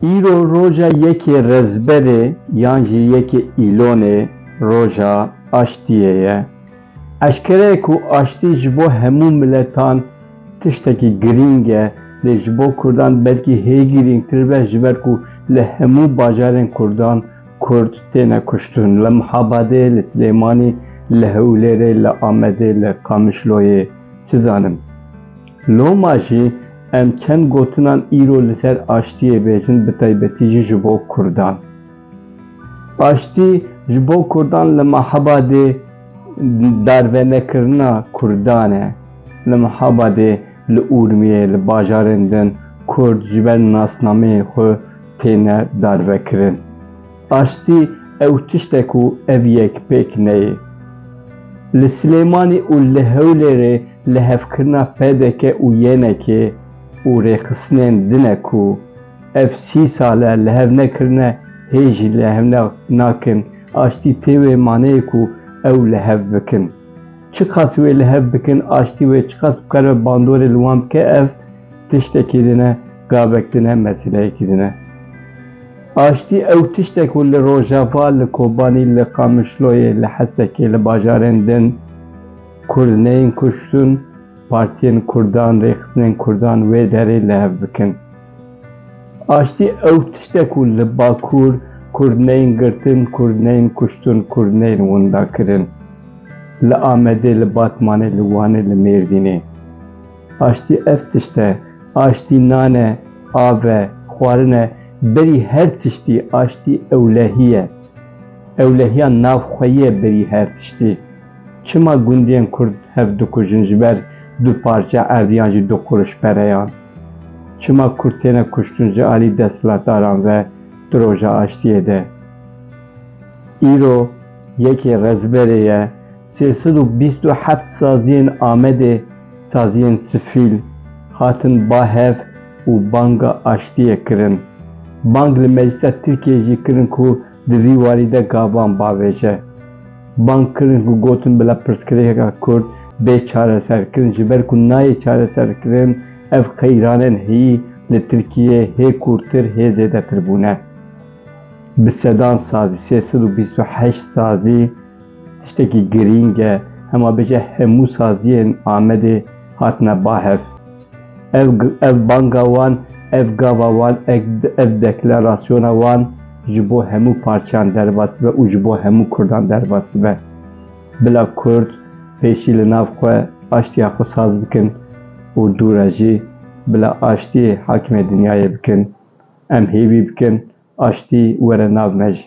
Îro roja yekê rezberê yan jî yekê îlonê roja aştiyê ye. Eşkere ku aştî ji bo hemû miletan tiştekî girîng e, lê ji bo Kurdan belkî hê girîngtir be ji ber ku li hemû bajarên Kurdan Kurd têne kuştin. Li Mihabadê, li Silêmanî, li Hewlêrê, li Amedê, li Qamişloyê çi zanim. Loma jî em çend gotinan îro li ser aştiyê bêjin, bi taybetî jî ji bo Kurdan. Aştî ji bo Kurdan li Mihabadê darvenekirina Kurdan e. Li Mihabadê, li Urmiyê, li bajarên din Kurd ji ber nasnameyên xwe têne darvekirin. Aştî ew tiştek û ev yekpêk neyê. Li Silêmanî û li Hewlêrê li hevkirina pêdeke û yênekê û rêxistinên din ku ev 30 sal e li hev nekirine, hê jî li hev nakin. Aştî tê wê maneyê ku ew li hev bikin. Çi qas wê li hev bikin, aştî wê çi qas bikare bandorê li wan bike, ev tiştekî dine, gavek dine, meseleyekî dine. Aştî ew tiştek û li Rojava, li Kobanî, li Qamişloyê, li Hesekê, li bajarên din Kurdneyên kuştin, partiyên Kurdan, rêxistinên Kurdan wê derê li hev bikin. Aştî ew tiştek û li Bakur Kurdneyên girtin, Kurdneyên kuştin, Kurdneyên winda kirin. Li Amedê, li Batmanê, li Wanê, li Mêrdînê. Aştî ev tişte, aştî nan e, av e, xwarin e, berî her tiştî aştî ewlehî ye. Ewlehiya navxweyî ye berî her tiştî. Çima gundiyên Kurd hev dikujin ji ber du parça erdiyan jî du quruş pereyan? Çima Kurd têne kuştin ji alî desthilatdaran ve di roja aştiyê de? Îro yekê rezberê ye. 327 saziyên Amedê, saziyên sifîl hatin bahev û banga aştiyê kirin. Bang li Meclisa Tirkiyeyê jî kirin ku di vî warî de gavan bavêje. Bang kirin ku gotin bila pirsgirêka Kurd bê çareserkirin ji ber ku nayê çareserkirin, ev qeyranên heyî li Tirkiyeyê hê kûrtir, hê zêdetir bûne. Bi sedan sazî, 328 sazî tiştekî girîng e, hema bêje hemû saziyên Amedê hatine bahev. Ev banga wan, ev gava wan, ev deklarasyona wan ji bo hemû parçeyan derbas dibe û ji bo hemû Kurdan derbas dibe. Bila Kurd pêşî li nav xwe aştiya xwe saz bikin û dûre jî bila aştiyê hakimê dinyayê bikin. Em hêvî bikin, aştî were nav me jî.